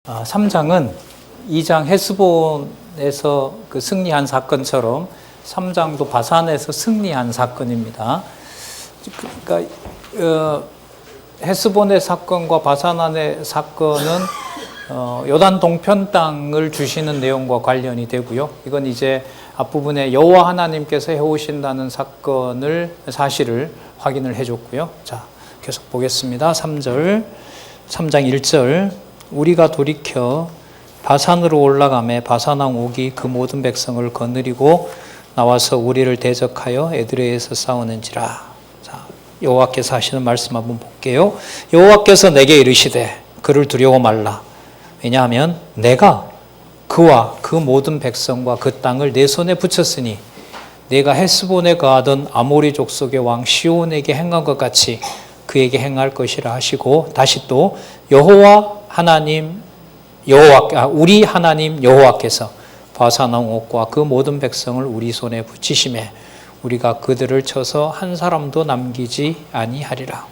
3장은 2장 헤스본에서 그 승리한 사건처럼 3장도 바산에서 승리한 사건입니다. 그러니까 헤스본의 사건과 바산안의 사건은 요단 동편 땅을 주시는 내용과 관련이 되고요. 이건 이제 앞부분에 여호와 하나님께서 해오신다는 사실을 확인을 해줬고요. 자, 계속 보겠습니다. 3장 1절. 우리가 돌이켜 바산으로 올라가매 바산왕 옥이 그 모든 백성을 거느리고 나와서 우리를 대적하여 에드레에서 싸우는지라. 자, 여호와께서 하시는 말씀 한번 볼게요. 여호와께서 내게 이르시되 그를 두려워 말라. 왜냐하면 내가 그와 그 모든 백성과 그 땅을 내 손에 붙였으니 내가 헤스본에 거하던 아모리 족속의 왕 시온에게 행한 것 같이 그에게 행할 것이라 하시고, 다시 또 우리 하나님 여호와께서 바산왕 옥과 그 모든 백성을 우리 손에 붙이심에 우리가 그들을 쳐서 한 사람도 남기지 아니하리라.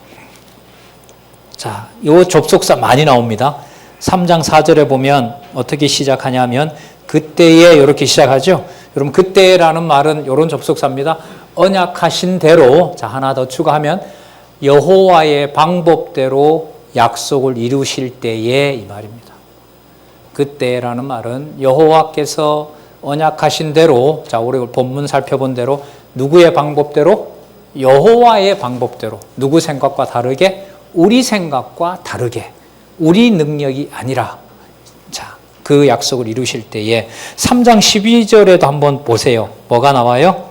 자, 이 접속사 많이 나옵니다. 3장 4절에 보면 어떻게 시작하냐면 그때에 이렇게 시작하죠. 여러분, 그때라는 말은 이런 접속사입니다. 언약하신 대로, 자, 하나 더 추가하면 여호와의 방법대로 약속을 이루실 때에, 이 말입니다. 그때라는 말은 여호와께서 언약하신 대로, 자, 우리 본문 살펴본 대로 누구의 방법대로? 여호와의 방법대로. 누구 생각과 다르게? 우리 생각과 다르게. 우리 능력이 아니라, 자, 그 약속을 이루실 때에 3장 12절에도 한번 보세요. 뭐가 나와요?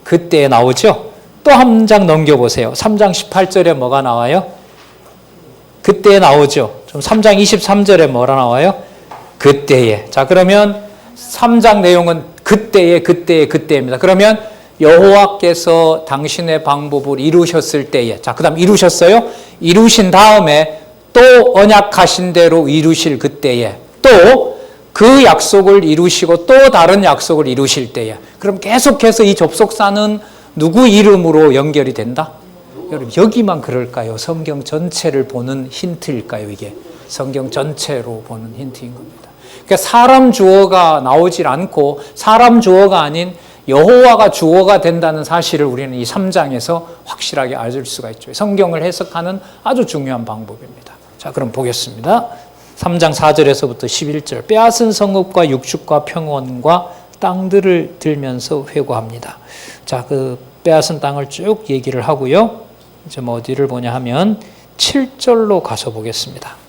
그때에 나오죠? 또 한 장 넘겨보세요. 3장 18절에 뭐가 나와요? 그때에 나오죠? 좀 3장 23절에 뭐가 나와요? 그때에. 자, 그러면 3장 내용은 그때입니다. 그러면 여호와께서 당신의 방법을 이루셨을 때에, 자, 그 다음 이루셨어요? 이루신 다음에 또 언약하신 대로 이루실 그때에, 또 그 약속을 이루시고 또 다른 약속을 이루실 때에. 그럼 계속해서 이 접속사는 누구 이름으로 연결이 된다? 여러분, 여기만 그럴까요? 성경 전체를 보는 힌트일까요? 이게 성경 전체로 보는 힌트인 겁니다. 그러니까 사람 주어가 나오질 않고 사람 주어가 아닌 여호와가 주어가 된다는 사실을 우리는 이 3장에서 확실하게 알 수가 있죠. 성경을 해석하는 아주 중요한 방법입니다. 자, 그럼 보겠습니다. 3장 4절에서부터 11절. 빼앗은 성읍과 육축과 평원과 땅들을 들면서 회고합니다. 자, 그 빼앗은 땅을 쭉 얘기를 하고요. 이제 뭐 어디를 보냐 하면 7절로 가서 보겠습니다.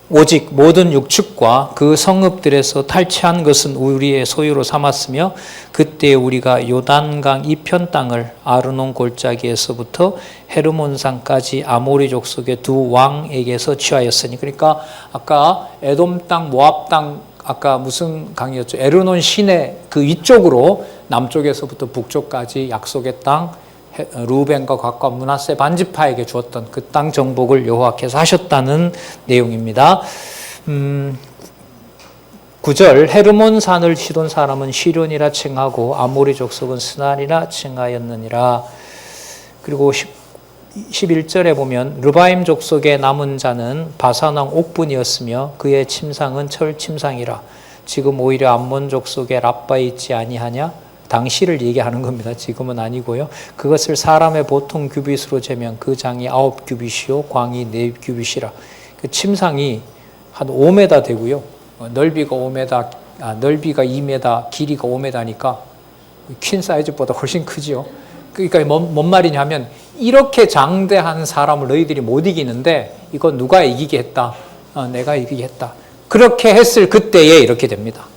오직 모든 육축과 그 성읍들에서 탈취한 것은 우리의 소유로 삼았으며 그때 우리가 요단강 이편 땅을 아르논 골짜기에서부터 헤르몬산까지 아모리 족속의 두 왕에게서 취하였으니, 그러니까 아까 에돔 땅, 모압 땅, 아까 무슨 강이었죠? 에르논 시내 그 위쪽으로 남쪽에서부터 북쪽까지 약속의 땅, 루벤과 갓과 므낫세 반지파에게 주었던 그 땅 정복을 여호와께서 하셨다는 내용입니다. 9절. 헤르몬산을 치던 사람은 시론이라 칭하고 아모리 족속은 스날이라 칭하였느니라. 그리고 11절에 보면 르바임 족속의 남은 자는 바산왕 옥분이었으며 그의 침상은 철 침상이라. 지금 오히려 암몬 족속의 랍바에 있지 아니하냐? 당시를 얘기하는 겁니다. 지금은 아니고요. 그것을 사람의 보통 규빗으로 재면 그 장이 9규빗이요 광이 4규빗이라. 그 침상이 한 5m 되고요. 넓이가 2m, 길이가 5m니까 퀸 사이즈보다 훨씬 크지요. 그러니까 뭔 말이냐 하면 이렇게 장대한 사람을 너희들이 못 이기는데 이건 누가 이기게 했다? 내가 이기게 했다. 그렇게 했을 그때에 이렇게 됩니다.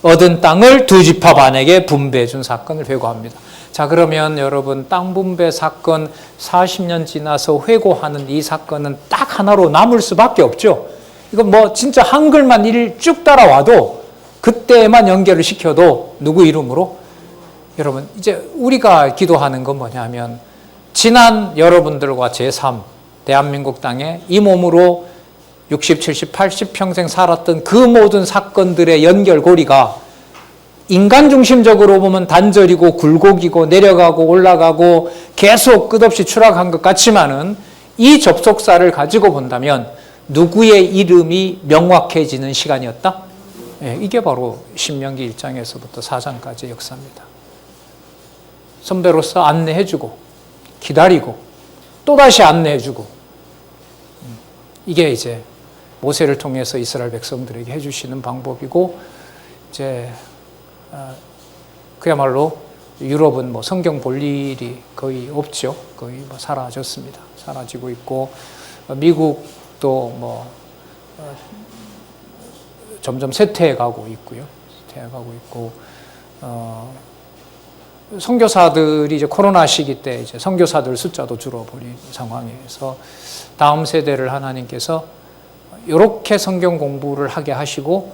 얻은 땅을 두 지파 반에게 분배해 준 사건을 회고합니다. 자, 그러면 여러분, 땅 분배 사건 40년 지나서 회고하는 이 사건은 딱 하나로 남을 수밖에 없죠. 이건 뭐 진짜 한글만 쭉 따라와도 그때만 연결을 시켜도 누구 이름으로? 여러분, 이제 우리가 기도하는 건 뭐냐면 지난 여러분들과 제3 대한민국 땅에 이 몸으로 60, 70, 80 평생 살았던 그 모든 사건들의 연결고리가 인간 중심적으로 보면 단절이고 굴곡이고 내려가고 올라가고 계속 끝없이 추락한 것 같지만은 이 접속사를 가지고 본다면 누구의 이름이 명확해지는 시간이었다? 예, 이게 바로 신명기 1장에서부터 4장까지의 역사입니다. 선배로서 안내해주고 기다리고 또다시 안내해주고 이게 이제 모세를 통해서 이스라엘 백성들에게 해주시는 방법이고 이제 그야말로 유럽은 뭐 성경 볼 일이 거의 없죠. 거의 뭐 사라졌습니다. 사라지고 있고 미국도 뭐 점점 쇠퇴해 가고 있고요. 쇠퇴해 가고 있고 선교사들이 이제 코로나 시기 때 이제 선교사들 숫자도 줄어버린 상황에서 다음 세대를 하나님께서 이렇게 성경 공부를 하게 하시고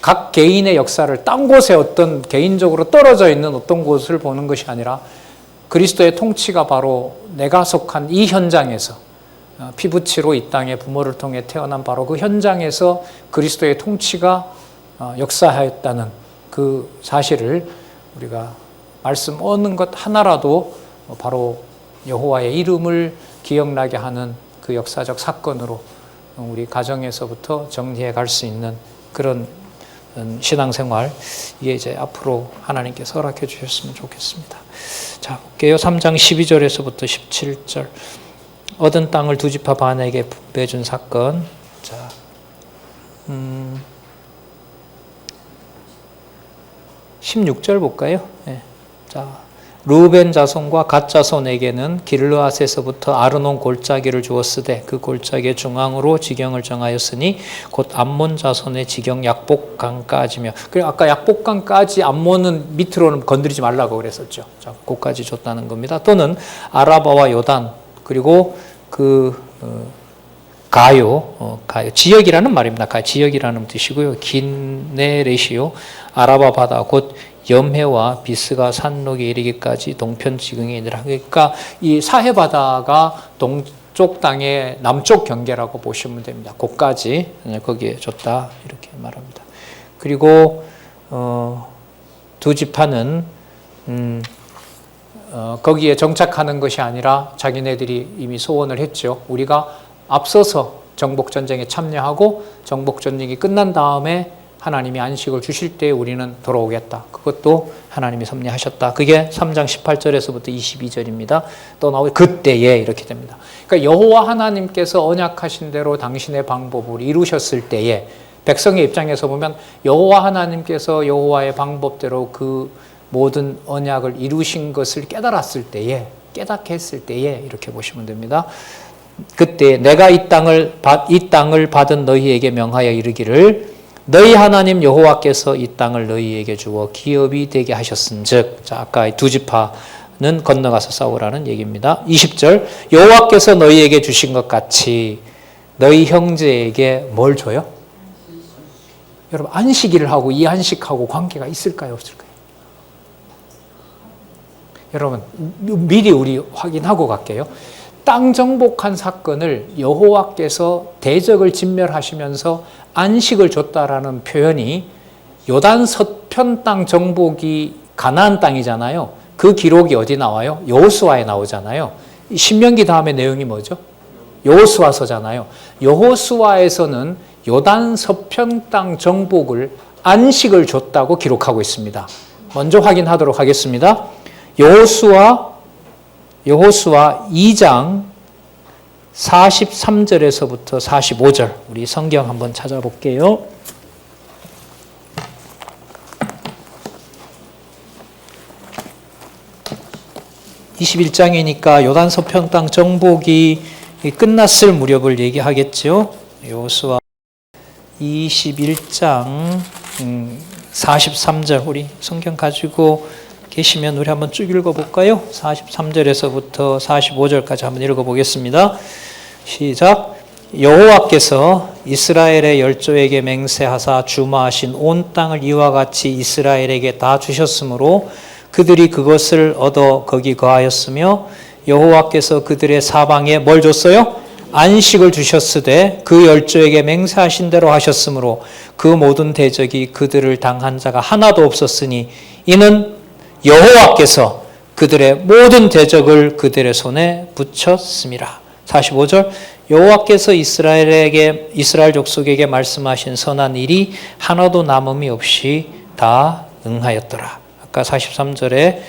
각 개인의 역사를 딴 곳에 어떤 개인적으로 떨어져 있는 어떤 곳을 보는 것이 아니라 그리스도의 통치가 바로 내가 속한 이 현장에서 피부치로 이 땅에 부모를 통해 태어난 바로 그 현장에서 그리스도의 통치가 역사하였다는 그 사실을 우리가 말씀 얻는 것 하나라도 바로 여호와의 이름을 기억나게 하는 그 역사적 사건으로 우리 가정에서부터 정리해 갈 수 있는 그런 신앙생활, 이게 이제 앞으로 하나님께서 허락해 주셨으면 좋겠습니다. 자, 볼게요. 3장 12절에서부터 17절. 얻은 땅을 두 지파 반에게 분배해준 사건. 자, 16절 볼까요? 네. 자, 루벤 자손과 갓 자손에게는 길르앗에서부터 아르논 골짜기를 주었으되 그 골짜기의 중앙으로 지경을 정하였으니 곧 암몬 자손의 지경 약복강까지며. 그리고 아까 약복강까지 암몬은 밑으로는 건드리지 말라고 그랬었죠. 자, 그까지 줬다는 겁니다. 또는 아라바와 요단 그리고 가요, 지역이라는 말입니다. 지역이라는 뜻이고요. 기네레시오, 아라바 바다, 곧 염해와 비스가 산록에 이르기까지 동편 지경에 이르라. 그러니까 이 사해 바다가 동쪽 땅의 남쪽 경계라고 보시면 됩니다. 거기까지 거기에 줬다 이렇게 말합니다. 그리고 두 지파는 거기에 정착하는 것이 아니라 자기네들이 이미 소원을 했죠. 우리가 앞서서 정복전쟁에 참여하고 정복전쟁이 끝난 다음에 하나님이 안식을 주실 때 우리는 돌아오겠다. 그것도 하나님이 섭리하셨다. 그게 3장 18절에서부터 22절입니다. 또 나오고 그때에 이렇게 됩니다. 그러니까 여호와 하나님께서 언약하신 대로 당신의 방법을 이루셨을 때에 백성의 입장에서 보면 여호와 하나님께서 여호와의 방법대로 그 모든 언약을 이루신 것을 깨달았을 때에, 깨닫게 했을 때에 이렇게 보시면 됩니다. 그때 내가 이 땅을 받은 너희에게 명하여 이르기를 너희 하나님 여호와께서 이 땅을 너희에게 주어 기업이 되게 하셨은즉. 자, 아까 두 지파는 건너가서 싸우라는 얘기입니다. 20절 여호와께서 너희에게 주신 것 같이 너희 형제에게 뭘 줘요? 여러분, 안식일을 하고 이 안식하고 관계가 있을까요, 없을까요? 여러분, 미리 우리 확인하고 갈게요. 땅 정복한 사건을 여호와께서 대적을 진멸하시면서 안식을 줬다라는 표현이 요단 서편 땅 정복이 가나안 땅이잖아요. 그 기록이 어디 나와요? 여호수아에 나오잖아요. 신명기 다음에 내용이 뭐죠? 여호수아서잖아요. 여호수아에서는 요단 서편 땅 정복을 안식을 줬다고 기록하고 있습니다. 먼저 확인하도록 하겠습니다. 여호수아 2장 43절에서부터 45절 우리 성경 한번 찾아볼게요. 21장이니까 요단 서편 땅 정복이 끝났을 무렵을 얘기하겠죠. 여호수아 21장 43절 우리 성경 가지고 계시면 우리 한번 쭉 읽어볼까요? 43절에서부터 45절까지 한번 읽어보겠습니다. 시작. 여호와께서 이스라엘의 열조에게 맹세하사 주마하신 온 땅을 이와 같이 이스라엘에게 다 주셨으므로 그들이 그것을 얻어 거기 거하였으며 여호와께서 그들의 사방에 뭘 줬어요? 안식을 주셨으되 그 열조에게 맹세하신 대로 하셨으므로 그 모든 대적이 그들을 당한 자가 하나도 없었으니 이는 여호와께서 그들의 모든 대적을 그들의 손에 붙였습니다. 45절 여호와께서 이스라엘 족속에게 말씀하신 선한 일이 하나도 남음이 없이 다 응하였더라. 아까 43절에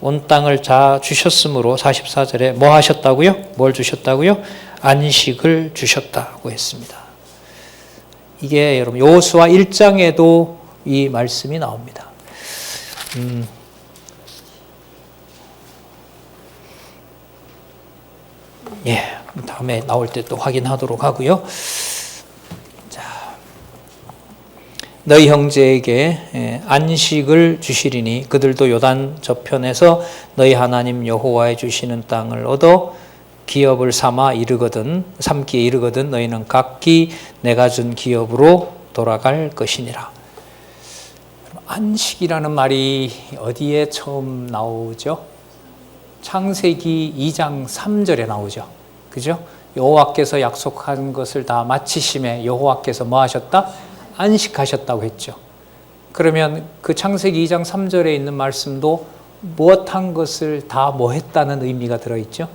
온 땅을 다 주셨으므로 44절에 뭐 하셨다고요? 뭘 주셨다고요? 안식을 주셨다고 했습니다. 이게 여러분 여호수아 1장에도 이 말씀이 나옵니다. 다음에 나올 때 또 확인하도록 하고요. 자, 너희 형제에게 안식을 주시리니 그들도 요단 저편에서 너희 하나님 여호와의 주시는 땅을 얻어 기업을 삼기에 이르거든 너희는 각기 내가 준 기업으로 돌아갈 것이니라. 안식이라는 말이 어디에 처음 나오죠? 창세기 2장 3절에 나오죠. 그죠? 여호와께서 약속한 것을 다 마치심에 여호와께서 뭐 하셨다? 안식하셨다고 했죠. 그러면 그 창세기 2장 3절에 있는 말씀도 무엇한 것을 다 뭐 했다는 의미가 들어있죠?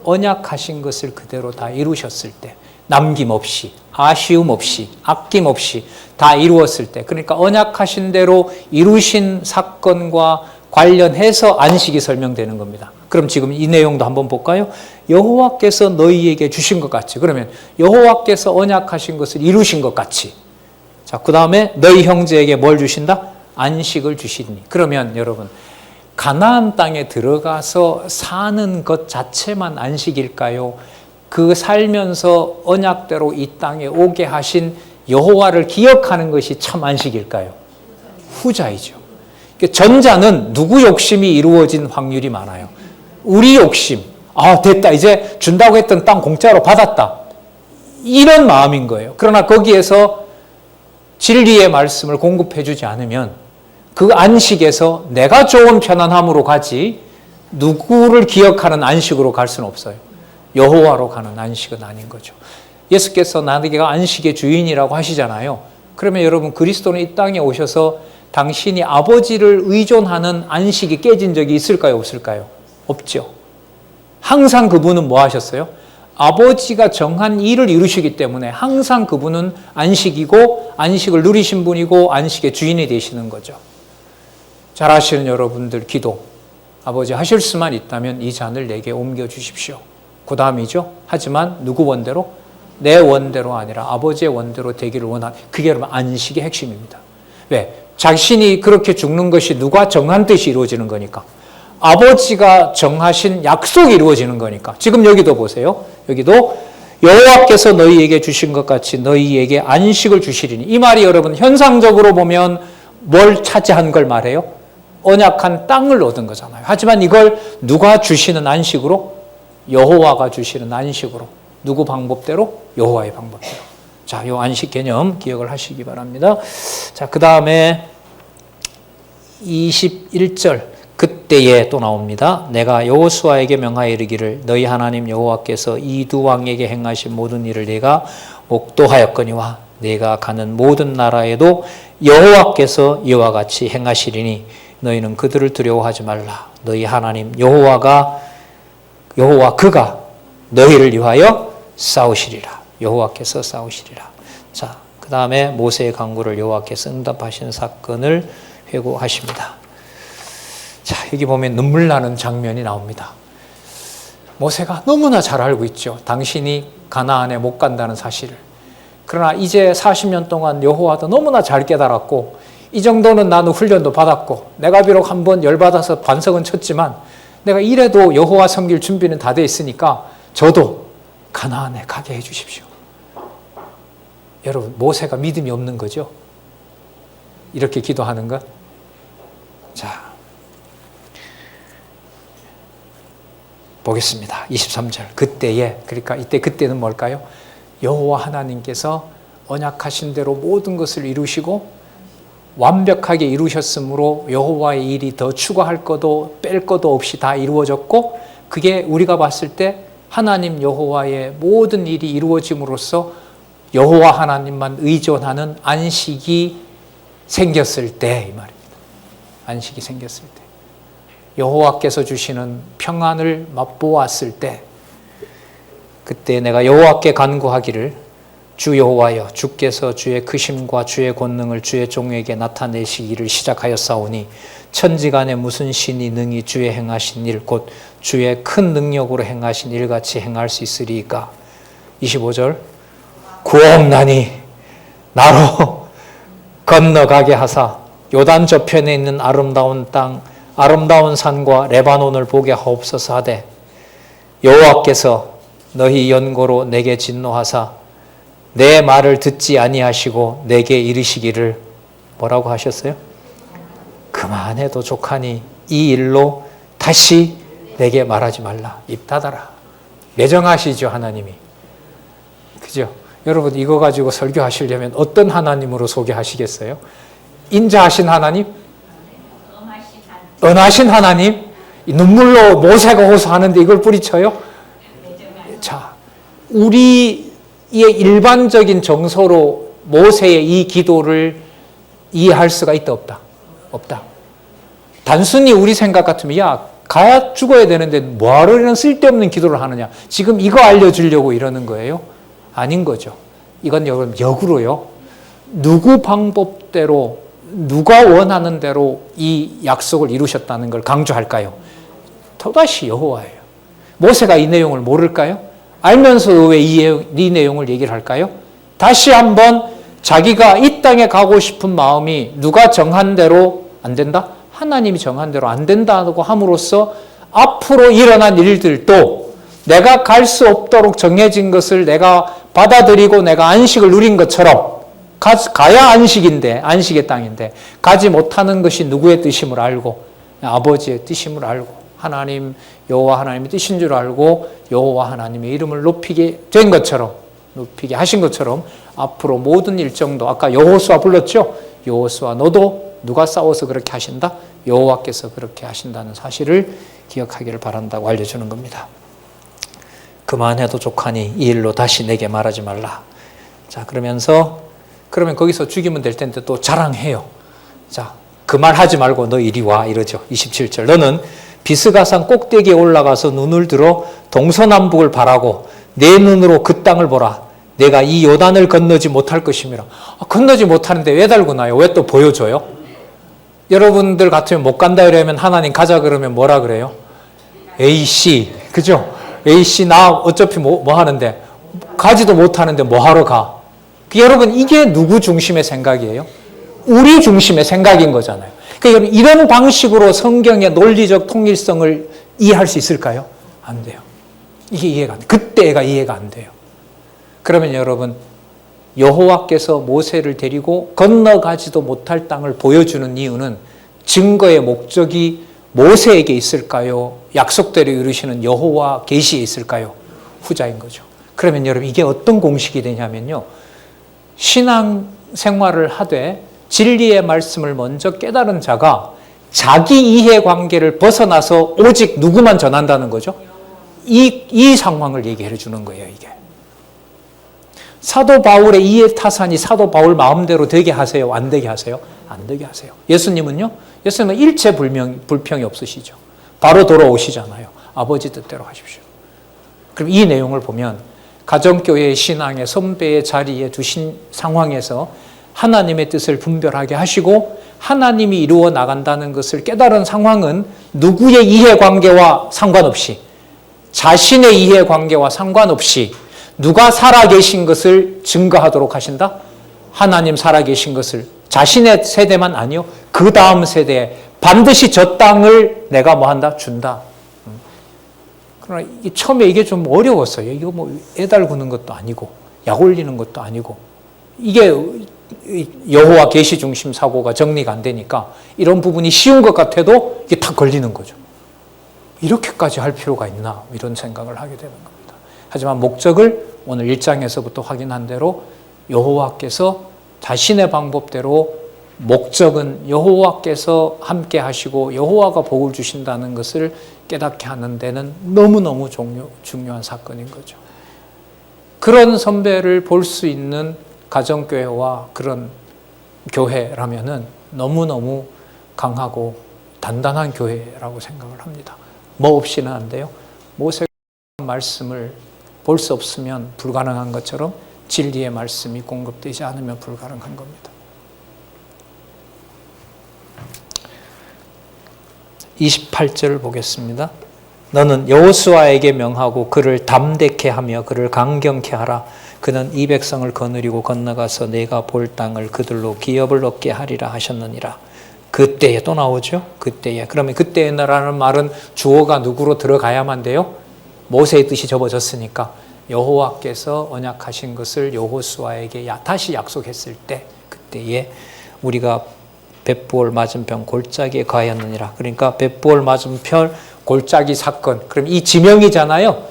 언약하신 것을 그대로 다 이루셨을 때, 남김없이, 아쉬움 없이, 아낌 없이 다 이루었을 때, 그러니까 언약하신 대로 이루신 사건과 관련해서 안식이 설명되는 겁니다. 그럼 지금 이 내용도 한번 볼까요? 여호와께서 너희에게 주신 것 같이, 그러면 여호와께서 언약하신 것을 이루신 것 같이, 자, 그 다음에 너희 형제에게 뭘 주신다? 안식을 주시니. 그러면 여러분, 가나안 땅에 들어가서 사는 것 자체만 안식일까요? 그 살면서 언약대로 이 땅에 오게 하신 여호와를 기억하는 것이 참 안식일까요? 후자이죠. 전자는 누구 욕심이 이루어진 확률이 많아요? 우리 욕심. 됐다. 이제 준다고 했던 땅 공짜로 받았다. 이런 마음인 거예요. 그러나 거기에서 진리의 말씀을 공급해 주지 않으면 그 안식에서 내가 좋은 편안함으로 가지 누구를 기억하는 안식으로 갈 수는 없어요. 여호와로 가는 안식은 아닌 거죠. 예수께서 나에게가 안식의 주인이라고 하시잖아요. 그러면 여러분 그리스도는 이 땅에 오셔서 당신이 아버지를 의존하는 안식이 깨진 적이 있을까요? 없을까요? 없죠. 항상 그분은 뭐 하셨어요? 아버지가 정한 일을 이루시기 때문에 항상 그분은 안식이고 안식을 누리신 분이고 안식의 주인이 되시는 거죠. 잘 아시는 여러분들 기도, 아버지 하실 수만 있다면 이 잔을 내게 옮겨주십시오. 그 다음이죠. 하지만 누구 원대로? 내 원대로 아니라 아버지의 원대로 되기를 원하는, 그게 여러분 안식의 핵심입니다. 왜? 자신이 그렇게 죽는 것이 누가 정한 뜻이 이루어지는 거니까. 아버지가 정하신 약속이 이루어지는 거니까. 지금 여기도 보세요. 여기도 여호와께서 너희에게 주신 것 같이 너희에게 안식을 주시리니. 이 말이 여러분 현상적으로 보면 뭘 차지한 걸 말해요? 언약한 땅을 얻은 거잖아요. 하지만 이걸 누가 주시는 안식으로? 여호와가 주시는 안식으로. 누구 방법대로? 여호와의 방법대로. 자, 요 안식 개념 기억을 하시기 바랍니다. 자, 그 다음에 21절. 그때에 또 나옵니다. 내가 여호수아에게 명하여 이르기를 너희 하나님 여호와께서 이 두 왕에게 행하신 모든 일을 내가 목도하였거니와 내가 가는 모든 나라에도 여호와께서 이와 같이 행하시리니 너희는 그들을 두려워하지 말라. 너희 하나님 여호와 그가 너희를 위하여 싸우시리라. 여호와께서 싸우시리라. 자, 그 다음에 모세의 간구를 여호와께서 응답하신 사건을 회고하십니다. 자, 여기 보면 눈물 나는 장면이 나옵니다. 모세가 너무나 잘 알고 있죠. 당신이 가나안에 못 간다는 사실을. 그러나 이제 40년 동안 여호와도 너무나 잘 깨달았고 이 정도는 나는 훈련도 받았고 내가 비록 한번 열받아서 반석은 쳤지만 내가 이래도 여호와 섬길 준비는 다 돼 있으니까 저도 가나안에 가게 해 주십시오. 여러분, 모세가 믿음이 없는 거죠? 이렇게 기도하는 것. 자, 보겠습니다. 23절. 그때에, 그러니까 그때는 뭘까요? 여호와 하나님께서 언약하신 대로 모든 것을 이루시고 완벽하게 이루셨으므로 여호와의 일이 더 추가할 것도 뺄 것도 없이 다 이루어졌고, 그게 우리가 봤을 때 하나님 여호와의 모든 일이 이루어짐으로써 여호와 하나님만 의존하는 안식이 생겼을 때, 이 말입니다. 안식이 생겼을 때, 여호와께서 주시는 평안을 맛보았을 때, 그때 내가 여호와께 간구하기를 주 여호와여 주께서 주의 크심과 주의 권능을 주의 종에게 나타내시기를 시작하였사오니 천지간에 무슨 신이 능히 주의 행하신 일 곧 주의 큰 능력으로 행하신 일같이 행할 수 있으리이까. 25절 구하옵나니 나로 건너가게 하사 요단 저편에 있는 아름다운 땅 아름다운 산과 레바논을 보게 하옵소서 하되 여호와께서 너희 연고로 내게 진노하사 내 말을 듣지 아니하시고 내게 이르시기를 뭐라고 하셨어요? 그만해도 족하니 이 일로 다시 내게 말하지 말라. 입 닫아라. 매정하시죠 하나님이. 그죠? 여러분 이거 가지고 설교하시려면 어떤 하나님으로 소개하시겠어요? 인자하신 하나님? 언하신 하나님? 눈물로 모세가 호소하는데 이걸 뿌리쳐요? 자, 우리의 일반적인 정서로 모세의 이 기도를 이해할 수가 있다 없다? 없다. 단순히 우리 생각 같으면 야 가야 죽어야 되는데 뭐하러 이런 쓸데없는 기도를 하느냐. 지금 이거 알려주려고 이러는 거예요? 아닌 거죠. 이건 여러분 역으로요. 누구 방법대로 누가 원하는 대로 이 약속을 이루셨다는 걸 강조할까요? 또다시 여호와예요. 모세가 이 내용을 모를까요? 알면서도 왜 이 내용을 얘기를 할까요? 다시 한번 자기가 이 땅에 가고 싶은 마음이 누가 정한 대로 안 된다? 하나님이 정한 대로 안 된다고 함으로써 앞으로 일어난 일들도 내가 갈 수 없도록 정해진 것을 내가 받아들이고 내가 안식을 누린 것처럼 가야 안식인데 안식의 땅인데 가지 못하는 것이 누구의 뜻임을 알고 아버지의 뜻임을 알고 하나님 여호와 하나님의 뜻인 줄 알고 여호와 하나님의 이름을 높이게 된 것처럼 높이게 하신 것처럼 앞으로 모든 일정도 아까 여호수아 불렀죠. 여호수아 너도 누가 싸워서 그렇게 하신다? 여호와께서 그렇게 하신다는 사실을 기억하기를 바란다고 알려주는 겁니다. 그만해도 족하니 이 일로 다시 내게 말하지 말라. 자 그러면 거기서 죽이면 될 텐데 또 자랑해요. 자, 그 말 하지 말고 너 이리 와 이러죠. 27절 너는 비스가산 꼭대기에 올라가서 눈을 들어 동서남북을 바라고 내 눈으로 그 땅을 보라. 내가 이 요단을 건너지 못할 것이미라. 건너지 못하는데 왜 달고 나요? 왜 또 보여줘요? 여러분들 같으면 못 간다 이러면 하나님 가자 그러면 뭐라 그래요? A씨 그죠? A씨 나 어차피 뭐 하는데 가지도 못하는데 뭐 하러 가? 여러분 이게 누구 중심의 생각이에요? 우리 중심의 생각인 거잖아요. 그러니까 이런 방식으로 성경의 논리적 통일성을 이해할 수 있을까요? 안 돼요. 이게 이해가 안 돼요. 그때가 이해가 안 돼요. 그러면 여러분 여호와께서 모세를 데리고 건너가지도 못할 땅을 보여주는 이유는 증거의 목적이 모세에게 있을까요? 약속대로 이루시는 여호와 계시에 있을까요? 후자인 거죠. 그러면 여러분 이게 어떤 공식이 되냐면요. 신앙 생활을 하되 진리의 말씀을 먼저 깨달은 자가 자기 이해관계를 벗어나서 오직 누구만 전한다는 거죠. 이 상황을 얘기해 주는 거예요. 이게. 사도 바울의 이해 타산이 사도 바울 마음대로 되게 하세요? 안 되게 하세요? 안 되게 하세요. 예수님은요? 예수님은 일체 불평이 없으시죠. 바로 돌아오시잖아요. 아버지 뜻대로 하십시오. 그럼 이 내용을 보면 가정교회의 신앙의 선배의 자리에 두신 상황에서 하나님의 뜻을 분별하게 하시고 하나님이 이루어 나간다는 것을 깨달은 상황은 누구의 이해관계와 상관없이 자신의 이해관계와 상관없이 누가 살아계신 것을 증거하도록 하신다? 하나님 살아계신 것을 자신의 세대만 아니요. 그 다음 세대에 반드시 저 땅을 내가 뭐 한다? 준다. 그러나 처음에 이게 좀 어려웠어요. 이거 뭐 애달구는 것도 아니고 약 올리는 것도 아니고 이게 여호와 계시 중심 사고가 정리가 안 되니까 이런 부분이 쉬운 것 같아도 이게 다 걸리는 거죠. 이렇게까지 할 필요가 있나 이런 생각을 하게 되는 겁니다. 하지만 목적을 오늘 1장에서부터 확인한 대로 여호와께서 자신의 방법대로 목적은 여호와께서 함께 하시고 여호와가 복을 주신다는 것을 깨닫게 하는 데는 너무너무 중요한 사건인 거죠. 그런 선배를 볼 수 있는 가정교회와 그런 교회라면은 너무너무 강하고 단단한 교회라고 생각을 합니다. 뭐 없이는 안 돼요. 모세가 말씀을 볼 수 없으면 불가능한 것처럼 진리의 말씀이 공급되지 않으면 불가능한 겁니다. 28절 보겠습니다. 너는 여호수아에게 명하고 그를 담대케 하며 그를 강경케 하라. 그는 이 백성을 거느리고 건너가서 내가 볼 땅을 그들로 기업을 얻게 하리라 하셨느니라. 그때에 또 나오죠. 그때에. 그러면 그때에라는 말은 주어가 누구로 들어가야만 돼요? 모세의 뜻이 접어졌으니까 여호와께서 언약하신 것을 여호수아에게 다시 약속했을 때 그때에 우리가 벳부올 맞은편 골짜기에 가였느니라. 그러니까 벳부올 맞은편 골짜기 사건. 그럼 이 지명이잖아요.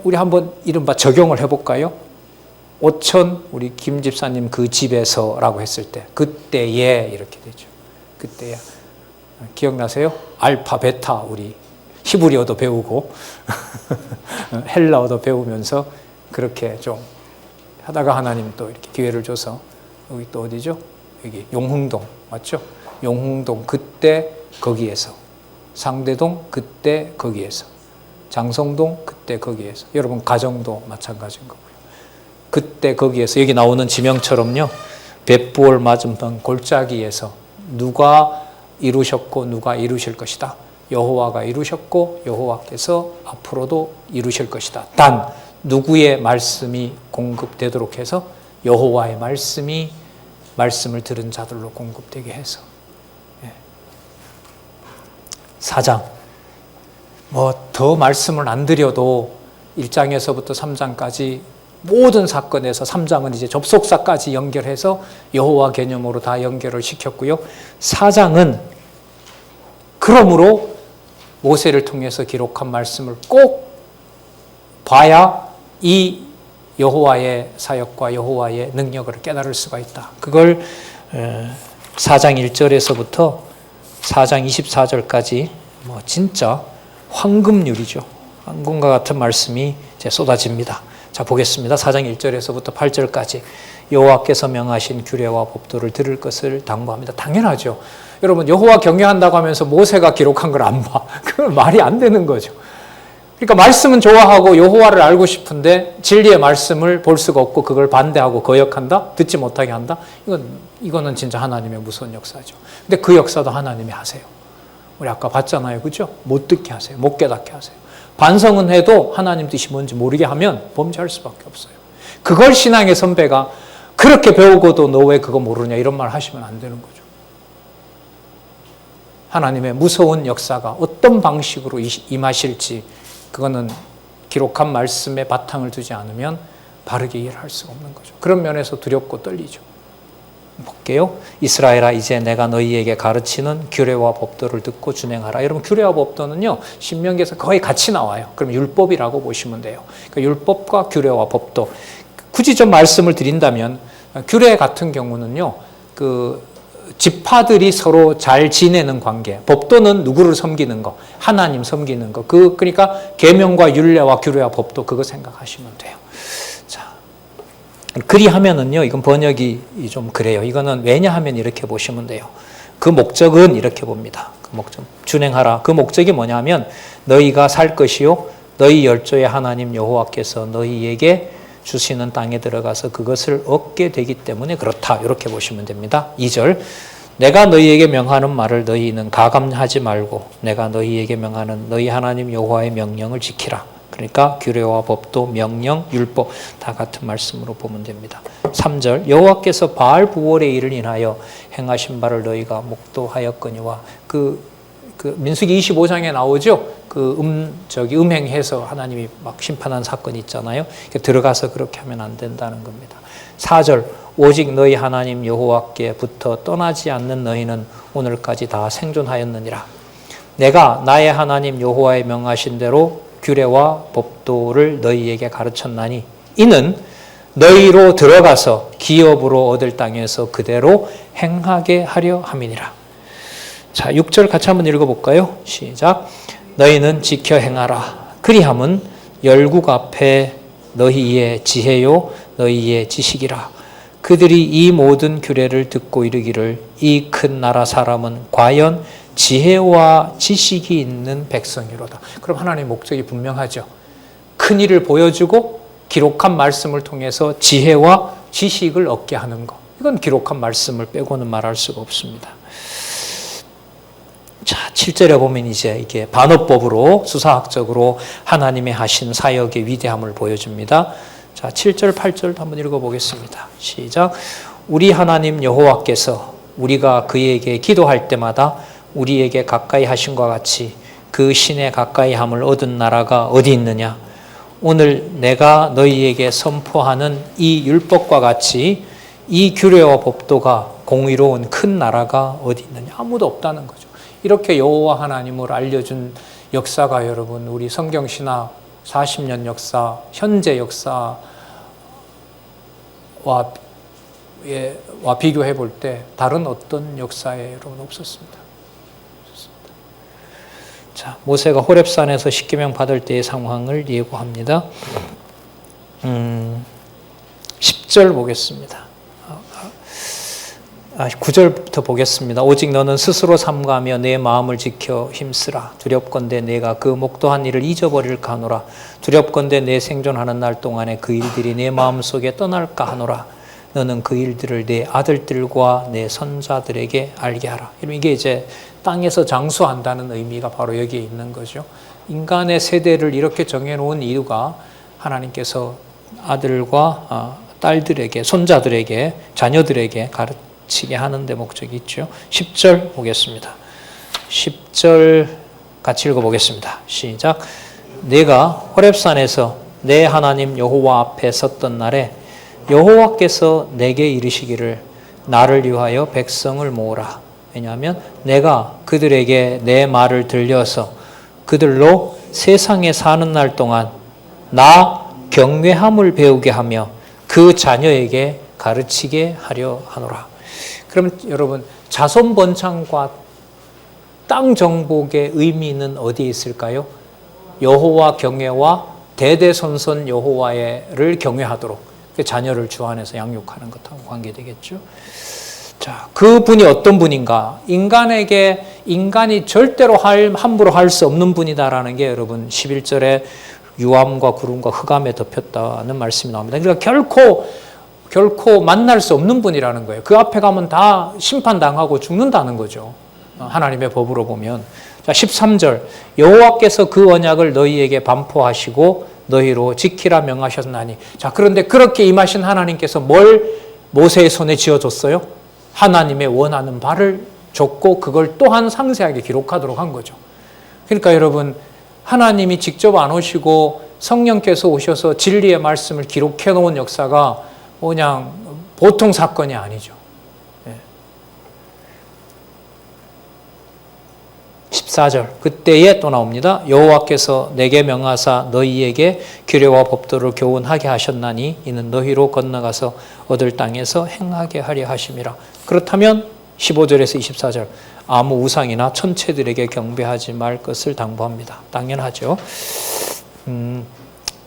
우리 한번 이른바 적용을 해볼까요? 오천 우리 김 집사님 그 집에서라고 했을 때 그때에 이렇게 되죠. 그때야. 기억나세요? 알파, 베타 우리 히브리어도 배우고 헬라어도 배우면서 그렇게 좀 하다가 하나님 또 이렇게 기회를 줘서 여기 또 어디죠? 여기 용흥동 맞죠? 용흥동 그때 거기에서 상대동 그때 거기에서 장성동 그때 거기에서 여러분 가정도 마찬가지인 거고요. 그때 거기에서 여기 나오는 지명처럼요. 벳부올 맞은편 골짜기에서 누가 이루셨고 누가 이루실 것이다. 여호와가 이루셨고 여호와께서 앞으로도 이루실 것이다. 단 누구의 말씀이 공급되도록 해서 여호와의 말씀을 들은 자들로 공급되게 해서 4장 더 말씀을 안 드려도 1장에서부터 3장까지 모든 사건에서 3장은 이제 접속사까지 연결해서 여호와 개념으로 다 연결을 시켰고요. 4장은 그러므로 모세를 통해서 기록한 말씀을 꼭 봐야 이 여호와의 사역과 여호와의 능력을 깨달을 수가 있다. 그걸 4장 1절에서부터 4장 24절까지 진짜 황금률이죠. 황금과 같은 말씀이 이제 쏟아집니다. 자 보겠습니다. 4장 1절에서부터 8절까지 여호와께서 명하신 규례와 법도를 들을 것을 당부합니다. 당연하죠. 여러분 여호와 경외한다고 하면서 모세가 기록한 걸 안 봐. 그건 말이 안 되는 거죠. 그러니까 말씀은 좋아하고 여호와를 알고 싶은데 진리의 말씀을 볼 수가 없고 그걸 반대하고 거역한다? 듣지 못하게 한다? 이거는 진짜 하나님의 무서운 역사죠. 근데 그 역사도 하나님이 하세요. 우리 아까 봤잖아요. 그죠? 못 듣게 하세요. 못 깨닫게 하세요. 반성은 해도 하나님 뜻이 뭔지 모르게 하면 범죄할 수밖에 없어요. 그걸 신앙의 선배가 그렇게 배우고도 너 왜 그거 모르냐 이런 말 하시면 안 되는 거죠. 하나님의 무서운 역사가 어떤 방식으로 임하실지 그거는 기록한 말씀에 바탕을 두지 않으면 바르게 이해를 할 수가 없는 거죠. 그런 면에서 두렵고 떨리죠. 볼게요. 이스라엘아 이제 내가 너희에게 가르치는 규례와 법도를 듣고 준행하라. 여러분 규례와 법도는요. 신명기에서 거의 같이 나와요. 그럼 율법이라고 보시면 돼요. 그러니까 율법과 규례와 법도. 굳이 좀 말씀을 드린다면 규례 같은 경우는요. 지파들이 서로 잘 지내는 관계. 법도는 누구를 섬기는 거? 하나님 섬기는 거. 그러니까 계명과 율례와 규례와 법도 그거 생각하시면 돼요. 자, 그리하면은요. 이건 번역이 좀 그래요. 이거는 왜냐하면 이렇게 보시면 돼요. 그 목적은 이렇게 봅니다. 그 목적 준행하라. 그 목적이 뭐냐면 너희가 살 것이요 너희 열조의 하나님 여호와께서 너희에게 주시는 땅에 들어가서 그것을 얻게 되기 때문에 그렇다. 이렇게 보시면 됩니다. 2절 내가 너희에게 명하는 말을 너희는 가감하지 말고 내가 너희에게 명하는 너희 하나님 여호와의 명령을 지키라. 그러니까 규례와 법도 명령, 율법 다 같은 말씀으로 보면 됩니다. 3절 여호와께서 바알 부올의 일을 인하여 행하신 바를 너희가 목도하였거니와 민수기 25장에 나오죠. 음행해서 하나님이 막 심판한 사건이 있잖아요. 들어가서 그렇게 하면 안 된다는 겁니다. 4절 오직 너희 하나님 여호와께부터 떠나지 않는 너희는 오늘까지 다 생존하였느니라. 내가 나의 하나님 여호와의 명하신 대로 규례와 법도를 너희에게 가르쳤나니 이는 너희로 들어가서 기업으로 얻을 땅에서 그대로 행하게 하려 함이니라. 자, 6절 같이 한번 읽어볼까요? 시작. 너희는 지켜 행하라. 그리함은 열국 앞에 너희의 지혜요 너희의 지식이라. 그들이 이 모든 규례를 듣고 이르기를 이 큰 나라 사람은 과연 지혜와 지식이 있는 백성이로다. 그럼 하나님의 목적이 분명하죠. 큰 일을 보여주고 기록한 말씀을 통해서 지혜와 지식을 얻게 하는 것. 이건 기록한 말씀을 빼고는 말할 수가 없습니다. 자, 7절에 보면 이제 이게 반어법으로 수사학적으로 하나님의 하신 사역의 위대함을 보여줍니다. 자, 7절, 8절도 한번 읽어보겠습니다. 시작. 우리 하나님 여호와께서 우리가 그에게 기도할 때마다 우리에게 가까이 하신 것 같이 그 신의 가까이 함을 얻은 나라가 어디 있느냐? 오늘 내가 너희에게 선포하는 이 율법과 같이 이 규례와 법도가 공의로운 큰 나라가 어디 있느냐? 아무도 없다는 거죠. 이렇게 여호와 하나님을 알려준 역사가 여러분 우리 성경신학 40년 역사, 현재 역사와 비교해 볼 때 다른 어떤 역사에 여러분 없었습니다. 자, 모세가 호렙산에서 십계명 받을 때의 상황을 예고합니다. 10절 보겠습니다. 9절부터 보겠습니다. 오직 너는 스스로 삼가하며 내 마음을 지켜 힘쓰라. 두렵건대 내가 그 목도한 일을 잊어버릴까 하노라. 두렵건대 내 생존하는 날 동안에 그 일들이 내 마음속에 떠날까 하노라. 너는 그 일들을 내 아들들과 내 손자들에게 알게 하라. 이게 이제 땅에서 장수한다는 의미가 바로 여기에 있는 거죠. 인간의 세대를 이렇게 정해놓은 이유가 하나님께서 아들과 딸들에게, 손자들에게, 자녀들에게 가르치게 하는 데 목적이 있죠. 10절 보겠습니다. 10절 같이 읽어보겠습니다. 시작. 내가 호렙산에서 내 하나님 여호와 앞에 섰던 날에 여호와께서 내게 이르시기를 나를 위하여 백성을 모으라. 왜냐하면 내가 그들에게 내 말을 들려서 그들로 세상에 사는 날 동안 나 경외함을 배우게 하며 그 자녀에게 가르치게 하려 하노라. 그러면 여러분 자손 번창과 땅 정복의 의미는 어디에 있을까요? 여호와 경외와 대대손손 여호와를 경외하도록 자녀를 주 안에서 양육하는 것하고 관계되겠죠. 자, 그 분이 어떤 분인가? 인간이 절대로 함부로 할 수 없는 분이다라는 게 여러분 11절에 유암과 구름과 흑암에 덮였다는 말씀이 나옵니다. 그러니까 결코 만날 수 없는 분이라는 거예요. 그 앞에 가면 다 심판당하고 죽는다는 거죠. 하나님의 법으로 보면. 자, 13절 여호와께서 그 언약을 너희에게 반포하시고 너희로 지키라 명하셨나니. 자, 그런데 그렇게 임하신 하나님께서 뭘 모세의 손에 쥐어줬어요? 하나님의 원하는 바를 줬고 그걸 또한 상세하게 기록하도록 한 거죠. 그러니까 여러분 하나님이 직접 안 오시고 성령께서 오셔서 진리의 말씀을 기록해 놓은 역사가 그냥 보통 사건이 아니죠. 14절 그때에 또 나옵니다. 여호와께서 내게 명하사 너희에게 규례와 법도를 교훈하게 하셨나니 이는 너희로 건너가서 얻을 땅에서 행하게 하려 하심이라. 그렇다면 15절에서 24절 아무 우상이나 천체들에게 경배하지 말 것을 당부합니다. 당연하죠.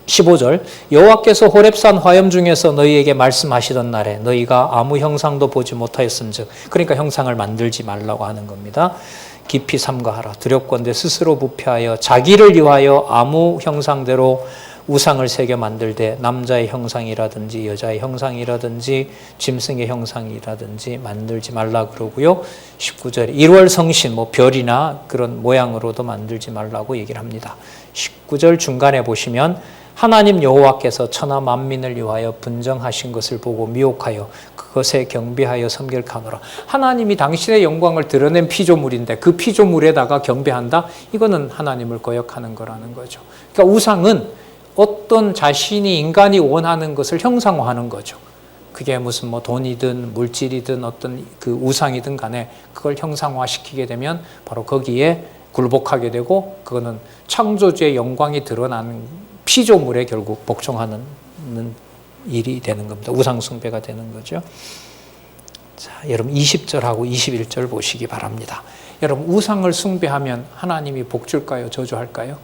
15절 여호와께서 호렙산 화염 중에서 너희에게 말씀하시던 날에 너희가 아무 형상도 보지 못하였은즉, 그러니까 형상을 만들지 말라고 하는 겁니다. 깊이 삼가하라. 두렵건대 스스로 부패하여 자기를 위하여 아무 형상대로 우상을 새겨 만들되 남자의 형상이라든지 여자의 형상이라든지 짐승의 형상이라든지 만들지 말라 그러고요. 19절 1월 성신 별이나 그런 모양으로도 만들지 말라고 얘기를 합니다. 19절 중간에 보시면 하나님 여호와께서 천하 만민을 위하여 분정하신 것을 보고 미혹하여 그것에 경배하여 섬길카노라. 하나님이 당신의 영광을 드러낸 피조물인데 그 피조물에다가 경배한다? 이거는 하나님을 거역하는 거라는 거죠. 그러니까 우상은 어떤 자신이 인간이 원하는 것을 형상화하는 거죠. 그게 무슨 돈이든 물질이든 어떤 그 우상이든 간에 그걸 형상화시키게 되면 바로 거기에 굴복하게 되고 그거는 창조주의 영광이 드러나는 피조물에 결국 복종하는 일이 되는 겁니다. 우상숭배가 되는 거죠. 자, 여러분 20절하고 21절 보시기 바랍니다. 여러분 우상을 숭배하면 하나님이 복 줄까요? 저주할까요?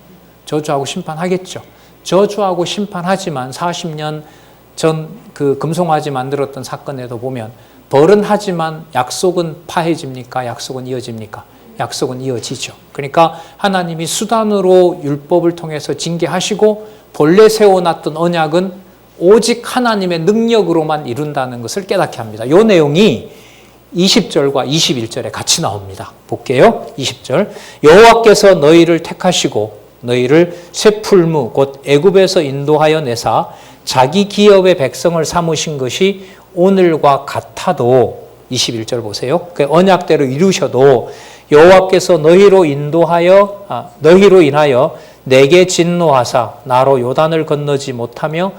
저주하고 심판하겠죠. 저주하고 심판하지만 40년 전 그 금송아지 만들었던 사건에도 보면 벌은 하지만 약속은 파해집니까? 약속은 이어집니까? 약속은 이어지죠. 그러니까 하나님이 수단으로 율법을 통해서 징계하시고 본래 세워놨던 언약은 오직 하나님의 능력으로만 이룬다는 것을 깨닫게 합니다. 이 내용이 20절과 21절에 같이 나옵니다. 볼게요. 20절. 여호와께서 너희를 택하시고 너희를 새 풀무 곧 애굽에서 인도하여 내사 자기 기업의 백성을 삼으신 것이 오늘과 같아도 21절 보세요. 그 언약대로 이루셔도 여호와께서 너희로 인하여 내게 진노하사 나로 요단을 건너지 못하며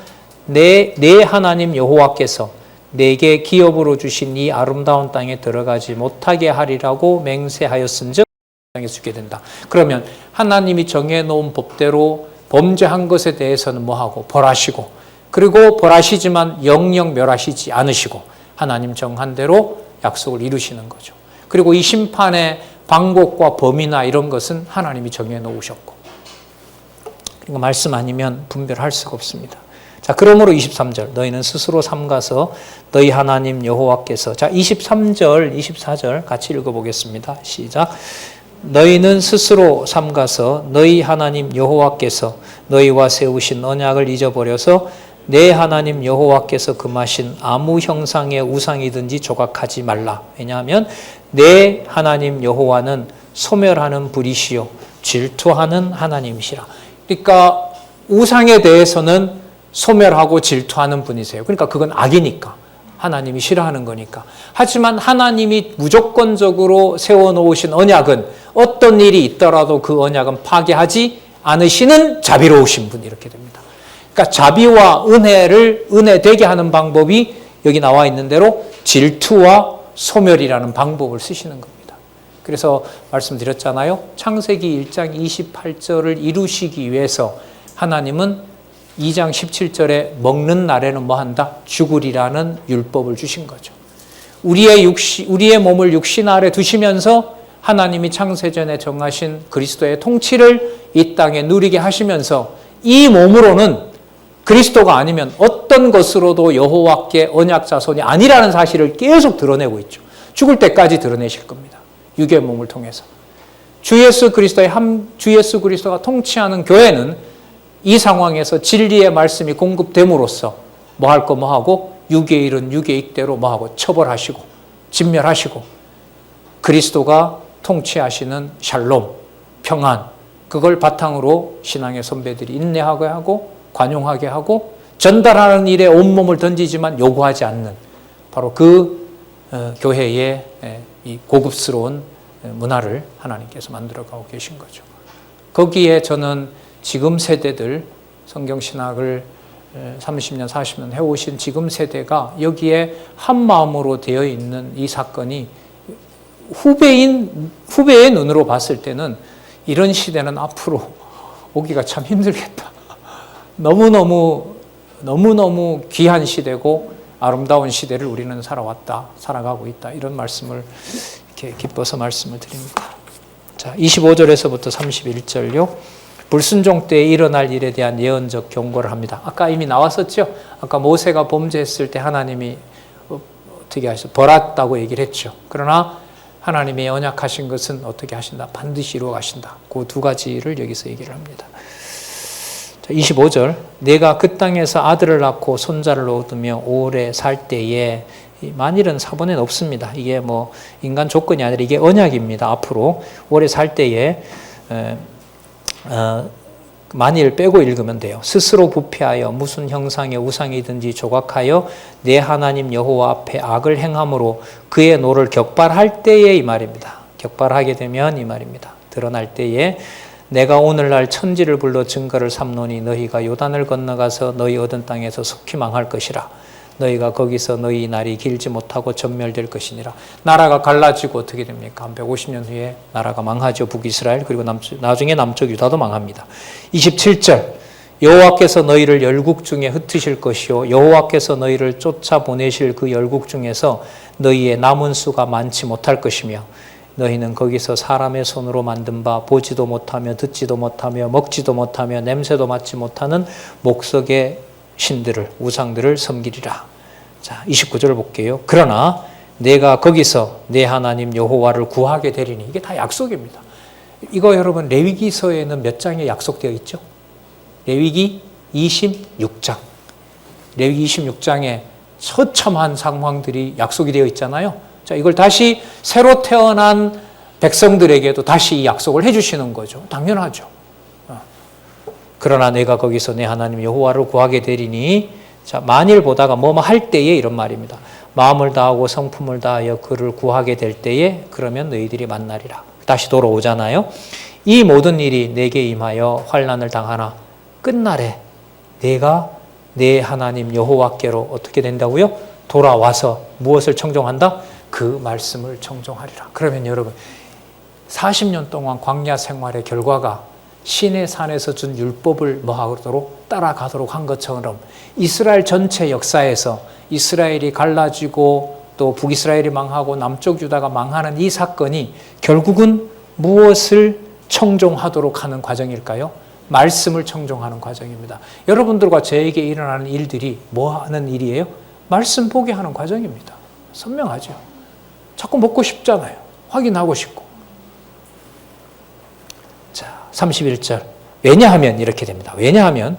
내 하나님 여호와께서 내게 기업으로 주신 이 아름다운 땅에 들어가지 못하게 하리라고 맹세하였은즉 땅에 죽게 된다. 그러면 하나님이 정해놓은 법대로 범죄한 것에 대해서는 뭐하고 벌하시고, 그리고 벌하시지만 영영 멸하시지 않으시고 하나님 정한 대로 약속을 이루시는 거죠. 그리고 이 심판의 방법과 범위나 이런 것은 하나님이 정해놓으셨고, 그러니까 말씀 아니면 분별할 수가 없습니다. 자, 그러므로 23절 너희는 스스로 삼가서 너희 하나님 여호와께서, 자 23절 24절 같이 읽어보겠습니다. 시작. 너희는 스스로 삼가서 너희 하나님 여호와께서 너희와 세우신 언약을 잊어버려서 내 하나님 여호와께서 금하신 아무 형상의 우상이든지 조각하지 말라. 왜냐하면 내 하나님 여호와는 소멸하는 불이시요 질투하는 하나님이시라. 그러니까 우상에 대해서는 소멸하고 질투하는 분이세요. 그러니까 그건 악이니까, 하나님이 싫어하는 거니까. 하지만 하나님이 무조건적으로 세워놓으신 언약은 어떤 일이 있더라도 그 언약은 파괴하지 않으시는 자비로우신 분, 이렇게 됩니다. 그러니까 자비와 은혜 되게 하는 방법이 여기 나와 있는 대로 질투와 소멸이라는 방법을 쓰시는 겁니다. 그래서 말씀드렸잖아요. 창세기 1장 28절을 이루시기 위해서 하나님은 2장 17절에 먹는 날에는 뭐 한다? 죽으리라는 율법을 주신 거죠. 우리의 몸을 육신 아래 두시면서 하나님이 창세전에 정하신 그리스도의 통치를 이 땅에 누리게 하시면서 이 몸으로는 그리스도가 아니면 어떤 것으로도 여호와께 언약 자손이 아니라는 사실을 계속 드러내고 있죠. 죽을 때까지 드러내실 겁니다. 육의 몸을 통해서. 주 예수 그리스도가 통치하는 교회는 이 상황에서 진리의 말씀이 공급됨으로써 뭐 할 거 뭐 하고, 육의 일은 육의 익대로 뭐 하고 처벌하시고 진멸하시고, 그리스도가 통치하시는 샬롬, 평안, 그걸 바탕으로 신앙의 선배들이 인내하게 하고 관용하게 하고 전달하는 일에 온몸을 던지지만 요구하지 않는 바로 그 교회의 이 고급스러운 문화를 하나님께서 만들어가고 계신 거죠. 거기에 저는 지금 세대들, 성경신학을 30년, 40년 해오신 지금 세대가 여기에 한 마음으로 되어 있는 이 사건이 후배의 눈으로 봤을 때는 이런 시대는 앞으로 오기가 참 힘들겠다. 너무너무 귀한 시대고 아름다운 시대를 우리는 살아가고 있다. 이런 말씀을 이렇게 기뻐서 말씀을 드립니다. 자, 25절에서부터 31절요. 불순종 때에 일어날 일에 대한 예언적 경고를 합니다. 아까 이미 나왔었죠. 아까 모세가 범죄했을 때 하나님이 어떻게 하셨어요? 벌했다고 얘기를 했죠. 그러나 하나님이 언약하신 것은 어떻게 하신다? 반드시 이루어 가신다. 그 두 가지를 여기서 얘기를 합니다. 자, 25절. 내가 그 땅에서 아들을 낳고 손자를 얻으며 오래 살 때에, 만일은 사본에는 없습니다. 이게 뭐 인간 조건이 아니라 이게 언약입니다. 앞으로 오래 살 때에 만일 빼고 읽으면 돼요. 스스로 부패하여 무슨 형상의 우상이든지 조각하여 내 하나님 여호와 앞에 악을 행함으로 그의 노를 격발할 때에, 이 말입니다. 격발하게 되면 이 말입니다. 드러날 때에 내가 오늘날 천지를 불러 증거를 삼노니 너희가 요단을 건너가서 너희 얻은 땅에서 속히 망할 것이라. 너희가 거기서 너희 날이 길지 못하고 전멸될 것이니라. 나라가 갈라지고 어떻게 됩니까? 한 150년 후에 나라가 망하죠. 북이스라엘, 그리고 나중에 남쪽 유다도 망합니다. 27절. 여호와께서 너희를 열국 중에 흩으실 것이요 여호와께서 너희를 쫓아보내실 그 열국 중에서 너희의 남은 수가 많지 못할 것이며 너희는 거기서 사람의 손으로 만든 바 보지도 못하며 듣지도 못하며 먹지도 못하며 냄새도 맡지 못하는 목석의 신들을, 우상들을 섬기리라. 자, 29절을 볼게요. 그러나 내가 거기서 내 하나님 여호와를 구하게 되리니. 이게 다 약속입니다. 이거 여러분 레위기서에는 몇 장에 약속되어 있죠? 레위기 26장. 레위기 26장에 처참한 상황들이 약속이 되어 있잖아요. 자, 이걸 다시 새로 태어난 백성들에게도 다시 이 약속을 해주시는 거죠. 당연하죠. 그러나 내가 거기서 내 하나님 여호와를 구하게 되리니, 자, 만일 보다가 뭐뭐 할 때에 이런 말입니다. 마음을 다하고 성품을 다하여 그를 구하게 될 때에 그러면 너희들이 만나리라. 다시 돌아오잖아요. 이 모든 일이 내게 임하여 환난을 당하나 끝날에 내가 내 하나님 여호와께로 어떻게 된다고요? 돌아와서 무엇을 청종한다? 그 말씀을 청종하리라. 그러면 여러분 40년 동안 광야 생활의 결과가 시내 산에서 준 율법을 뭐하도록 따라가도록 한 것처럼 이스라엘 전체 역사에서 이스라엘이 갈라지고 또 북이스라엘이 망하고 남쪽 유다가 망하는 이 사건이 결국은 무엇을 청종하도록 하는 과정일까요? 말씀을 청종하는 과정입니다. 여러분들과 저에게 일어나는 일들이 뭐 하는 일이에요? 말씀 보게 하는 과정입니다. 선명하죠. 자꾸 먹고 싶잖아요. 확인하고 싶고. 자, 31절. 왜냐하면 이렇게 됩니다. 왜냐하면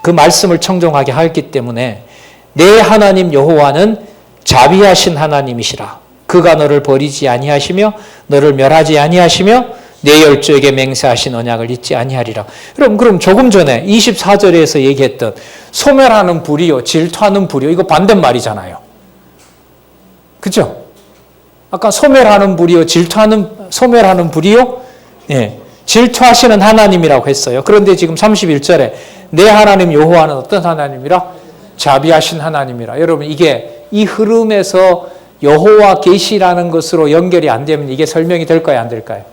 그 말씀을 청종하게 하였기 때문에 내 하나님 여호와는 자비하신 하나님이시라. 그가 너를 버리지 아니하시며 너를 멸하지 아니하시며 내 열조에게 맹세하신 언약을 잊지 아니하리라. 그럼 조금 전에 24절에서 얘기했던 소멸하는 불이요 질투하는 불이요, 이거 반대말이잖아요. 그죠? 아까 소멸하는 불이요 소멸하는 불이요, 예, 질투하시는 하나님이라고 했어요. 그런데 지금 31절에 내 하나님 여호와는 어떤 하나님이라? 자비하신 하나님이라. 여러분 이게 이 흐름에서 여호와 계시라는 것으로 연결이 안 되면 이게 설명이 될까요, 안 될까요?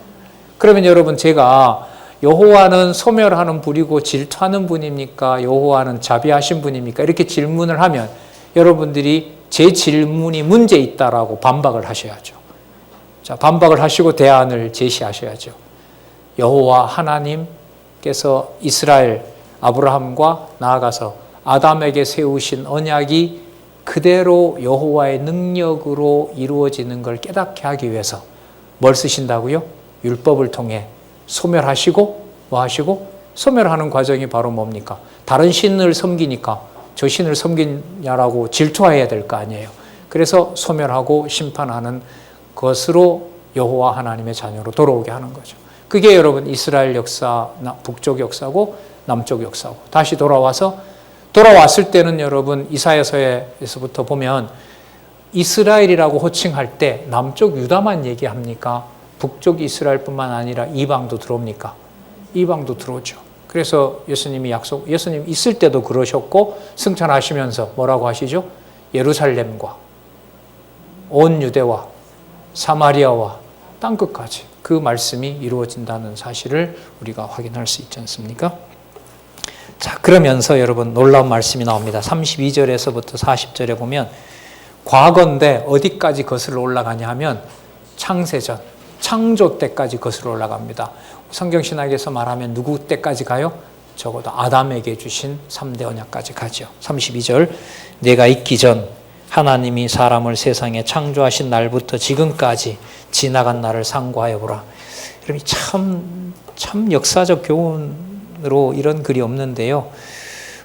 그러면 여러분 제가 여호와는 소멸하는 분이고 질투하는 분입니까? 여호와는 자비하신 분입니까? 이렇게 질문을 하면 여러분들이 제 질문이 문제 있다라고 반박을 하셔야죠. 자, 반박을 하시고 대안을 제시하셔야죠. 여호와 하나님께서 이스라엘 아브라함과 나아가서 아담에게 세우신 언약이 그대로 여호와의 능력으로 이루어지는 걸 깨닫게 하기 위해서 뭘 쓰신다고요? 율법을 통해 소멸하시고 뭐 하시고? 소멸하는 과정이 바로 뭡니까? 다른 신을 섬기니까 저 신을 섬기냐라고 질투해야 될 거 아니에요. 그래서 소멸하고 심판하는 것으로 여호와 하나님의 자녀로 돌아오게 하는 거죠. 그게 여러분 이스라엘 역사, 북쪽 역사고 남쪽 역사고. 다시 돌아왔을 때는 여러분 이사야서에서부터 보면 이스라엘이라고 호칭할 때 남쪽 유다만 얘기합니까? 북쪽 이스라엘뿐만 아니라 이방도 들어옵니까? 이방도 들어오죠. 그래서 예수님 있을 때도 그러셨고 승천하시면서 뭐라고 하시죠? 예루살렘과 온 유대와 사마리아와 땅끝까지 그 말씀이 이루어진다는 사실을 우리가 확인할 수 있지 않습니까? 자, 그러면서 여러분 놀라운 말씀이 나옵니다. 32절에서부터 40절에 보면 과거인데 어디까지 거슬러 올라가냐 하면 창세전, 창조 때까지 거슬러 올라갑니다. 성경신학에서 말하면 누구 때까지 가요? 적어도 아담에게 주신 3대 언약까지 가죠. 32절 내가 있기 전 하나님이 사람을 세상에 창조하신 날부터 지금까지 지나간 날을 상고하여 보라. 여러분 참 역사적 교훈으로 이런 글이 없는데요.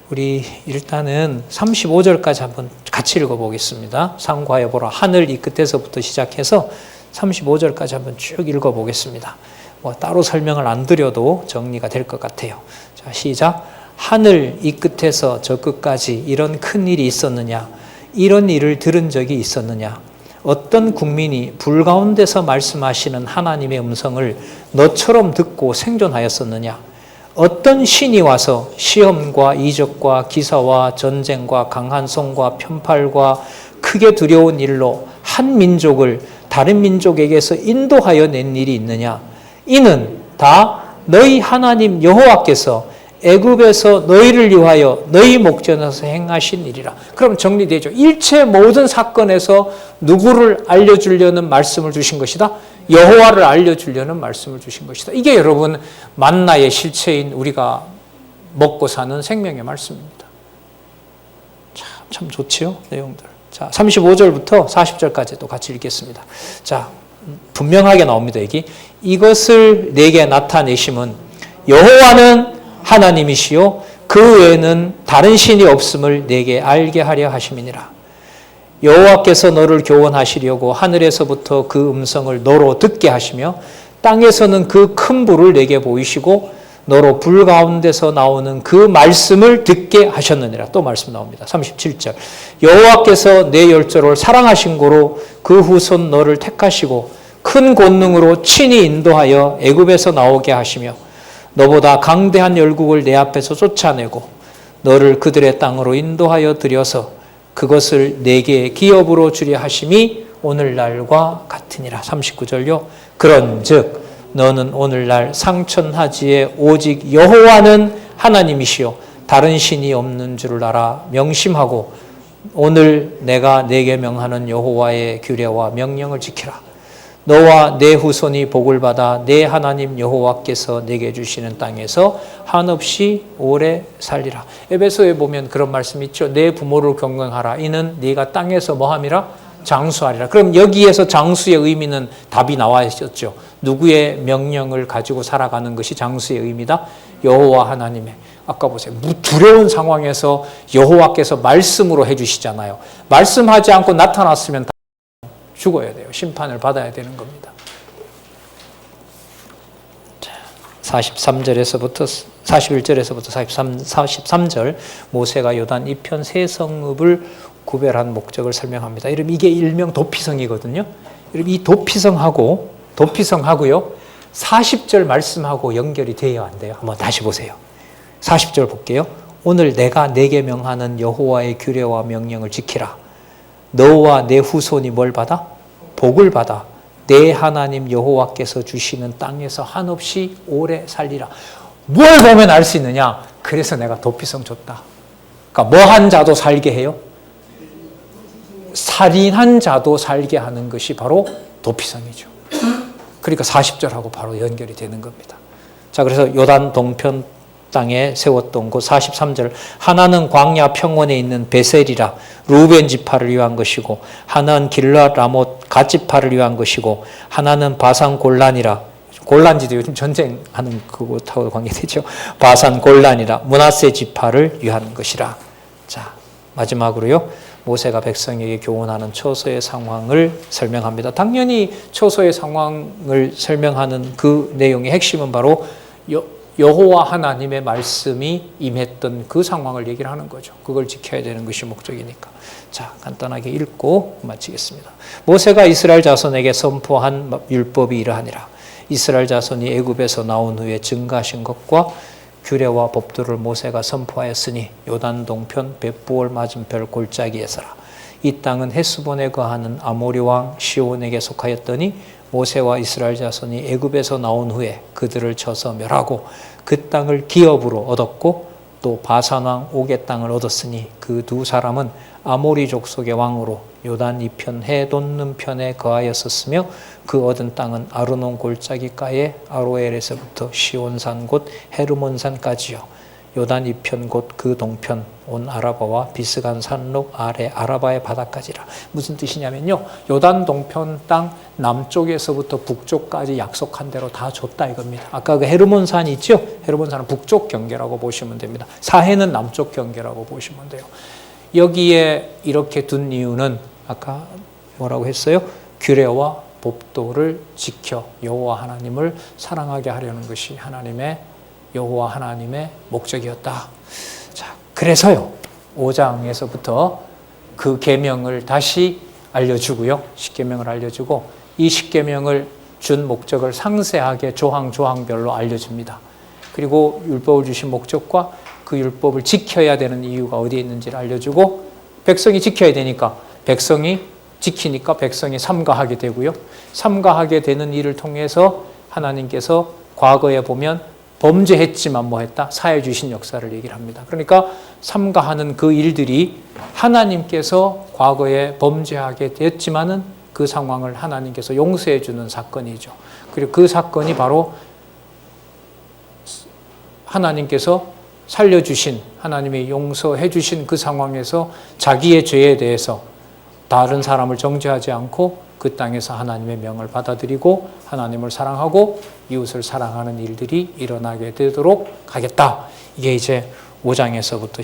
우리 일단은 35절까지 한번 같이 읽어보겠습니다. 상고하여 보라. 하늘 이 끝에서부터 시작해서 35절까지 한번 쭉 읽어보겠습니다. 뭐 따로 설명을 안 드려도 정리가 될 것 같아요. 자, 시작. 하늘 이 끝에서 저 끝까지 이런 큰 일이 있었느냐? 이런 일을 들은 적이 있었느냐? 어떤 국민이 불 가운데서 말씀하시는 하나님의 음성을 너처럼 듣고 생존하였었느냐? 어떤 신이 와서 시험과 이적과 기사와 전쟁과 강한 손과 편팔과 크게 두려운 일로 한 민족을 다른 민족에게서 인도하여 낸 일이 있느냐? 이는 다 너희 하나님 여호와께서 애굽에서 너희를 위하여 너희 목전에서 행하신 일이라. 그럼 정리되죠. 일체 모든 사건에서 누구를 알려주려는 말씀을 주신 것이다? 여호와를 알려주려는 말씀을 주신 것이다. 이게 여러분 만나의 실체인 우리가 먹고 사는 생명의 말씀입니다. 참 좋지요, 내용들. 자, 35절부터 40절까지도 같이 읽겠습니다. 자, 분명하게 나옵니다. 여기 이것을 내게 나타내심은 여호와는 하나님이시요 그 외에는 다른 신이 없음을 내게 알게 하려 하심이니라. 여호와께서 너를 교훈하시려고 하늘에서부터 그 음성을 너로 듣게 하시며 땅에서는 그 큰 불을 내게 보이시고 너로 불 가운데서 나오는 그 말씀을 듣게 하셨느니라. 또 말씀 나옵니다. 37절. 여호와께서 내 열조를 사랑하신 고로 그 후손 너를 택하시고 큰 권능으로 친히 인도하여 애굽에서 나오게 하시며 너보다 강대한 열국을 내 앞에서 쫓아내고 너를 그들의 땅으로 인도하여 들여서 그것을 내게 기업으로 주려 하심이 오늘날과 같으니라. 39절요. 그런즉 너는 오늘날 상천하지에 오직 여호와는 하나님이시요 다른 신이 없는 줄을 알아 명심하고 오늘 내가 내게 명하는 여호와의 규례와 명령을 지키라. 너와 내 후손이 복을 받아 내 하나님 여호와께서 내게 주시는 땅에서 한없이 오래 살리라. 에베소에 보면 그런 말씀이 있죠. 내 부모를 경영하라. 이는 네가 땅에서 뭐함이라? 장수하리라. 그럼 여기에서 장수의 의미는 답이 나와 있었죠. 누구의 명령을 가지고 살아가는 것이 장수의 의미다? 여호와 하나님의. 아까 보세요. 두려운 상황에서 여호와께서 말씀으로 해주시잖아요. 말씀하지 않고 나타났으면 다 죽어야 돼요. 심판을 받아야 되는 겁니다. 43절에서부터 41절에서부터 43절 모세가 요단 이편 세 성읍을 구별한 목적을 설명합니다. 이름 이게 일명 도피성이거든요. 이름 이 도피성하고요 40절 말씀하고 연결이 돼야 안 돼요. 한번 다시 보세요. 40절 볼게요. 오늘 내가 내게 명하는 여호와의 규례와 명령을 지키라. 너와 내 후손이 뭘 받아? 복을 받아 내 하나님 여호와께서 주시는 땅에서 한없이 오래 살리라. 뭘 보면 알 수 있느냐? 그래서 내가 도피성 줬다. 그러니까 뭐한 자도 살게 해요? 살인한 자도 살게 하는 것이 바로 도피성이죠. 그러니까 40절하고 바로 연결이 되는 겁니다. 자, 그래서 요단 동편 땅에 세웠던 곳 43절 하나는 광야 평원에 있는 베셀이라 루벤 지파를 위한 것이고 하나는 길앗 라못 갓 지파를 위한 것이고 하나는 바산 골란이라 골란지도 요즘 전쟁하는 그곳하고 관계되죠. 바산 골란이라 므낫세 지파를 위한 것이라. 자, 마지막으로요. 모세가 백성에게 교훈하는 초소의 상황을 설명합니다. 당연히 초소의 상황을 설명하는 그 내용의 핵심은 바로 여호와 하나님의 말씀이 임했던 그 상황을 얘기를 하는 거죠. 그걸 지켜야 되는 것이 목적이니까. 자, 간단하게 읽고 마치겠습니다. 모세가 이스라엘 자손에게 선포한 율법이 이러하니라. 이스라엘 자손이 애굽에서 나온 후에 증가하신 것과 규례와 법도를 모세가 선포하였으니 요단 동편 벳부올 맞은편 골짜기에서라. 이 땅은 헤스본에 거하는 아모리 왕 시온에게 속하였더니 모세와 이스라엘 자손이 애굽에서 나온 후에 그들을 쳐서 멸하고 그 땅을 기업으로 얻었고 또 바산 왕 옥의 땅을 얻었으니 그 두 사람은 아모리 족속의 왕으로 요단 이편 해 돋는 편에 거하였었으며 그 얻은 땅은 아르논 골짜기가에 아로엘에서부터 시온산 곧 헤르몬산까지요. 요단 이편 곧 그 동편 온 아라바와 비스간 산록 아래 아라바의 바다까지라. 무슨 뜻이냐면요. 요단 동편 땅 남쪽에서부터 북쪽까지 약속한 대로 다 줬다 이겁니다. 아까 그 헤르몬산이 있죠. 헤르몬산은 북쪽 경계라고 보시면 됩니다. 사해는 남쪽 경계라고 보시면 돼요. 여기에 이렇게 둔 이유는 아까 뭐라고 했어요? 규례와 법도를 지켜 여호와 하나님을 사랑하게 하려는 것이 하나님의 여호와 하나님의 목적이었다. 자, 그래서요. 5장에서부터 그 계명을 다시 알려주고요. 십계명을 알려주고 이 십계명을 준 목적을 상세하게 조항별로 알려줍니다. 그리고 율법을 주신 목적과 그 율법을 지켜야 되는 이유가 어디에 있는지를 알려주고 백성이 지켜야 되니까 백성이 지키니까 백성이 삼가하게 되고요. 삼가하게 되는 일을 통해서 하나님께서 과거에 보면 범죄했지만 뭐 했다? 사해 주신 역사를 얘기를 합니다. 그러니까 삼가하는 그 일들이 하나님께서 과거에 범죄하게 되었지만은 그 상황을 하나님께서 용서해 주는 사건이죠. 그리고 그 사건이 바로 하나님께서 살려주신 하나님이 용서해 주신 그 상황에서 자기의 죄에 대해서 다른 사람을 정죄하지 않고 그 땅에서 하나님의 명을 받아들이고 하나님을 사랑하고 이웃을 사랑하는 일들이 일어나게 되도록 하겠다. 이게 이제 5장에서부터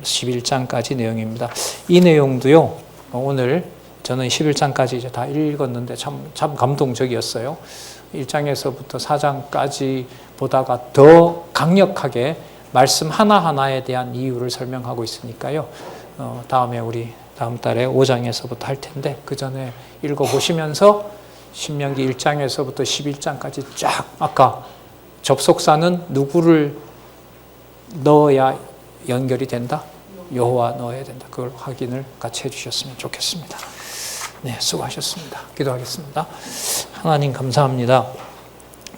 11장까지 내용입니다. 이 내용도요, 오늘 저는 11장까지 이제 다 읽었는데 참 감동적이었어요. 1장에서부터 4장까지 보다가 더 강력하게 말씀 하나하나에 대한 이유를 설명하고 있으니까요. 다음에 우리 다음 달에 5장에서부터 할 텐데 그 전에 읽어보시면서 신명기 1장에서부터 11장까지 쫙 아까 접속사는 누구를 넣어야 연결이 된다? 여호와 넣어야 된다. 그걸 확인을 같이 해주셨으면 좋겠습니다. 네, 수고하셨습니다. 기도하겠습니다. 하나님 감사합니다.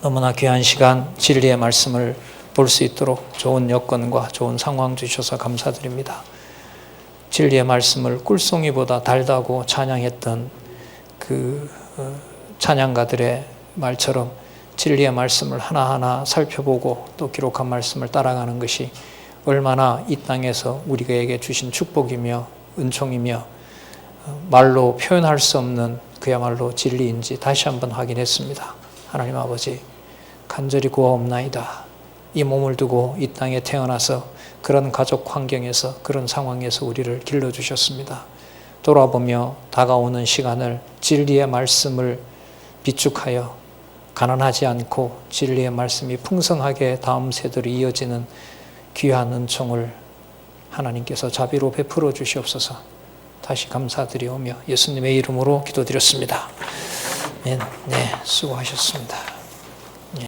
너무나 귀한 시간 진리의 말씀을 볼 수 있도록 좋은 여건과 좋은 상황 주셔서 감사드립니다. 진리의 말씀을 꿀송이보다 달다고 찬양했던 그 찬양가들의 말처럼 진리의 말씀을 하나하나 살펴보고 또 기록한 말씀을 따라가는 것이 얼마나 이 땅에서 우리에게 주신 축복이며 은총이며 말로 표현할 수 없는 그야말로 진리인지 다시 한번 확인했습니다. 하나님 아버지, 간절히 구하옵나이다. 이 몸을 두고 이 땅에 태어나서 그런 가족 환경에서 그런 상황에서 우리를 길러주셨습니다. 돌아보며 다가오는 시간을 진리의 말씀을 비축하여 가난하지 않고 진리의 말씀이 풍성하게 다음 세대로 이어지는 귀한 은총을 하나님께서 자비로 베풀어 주시옵소서. 다시 감사드리오며 예수님의 이름으로 기도드렸습니다. 네, 수고하셨습니다.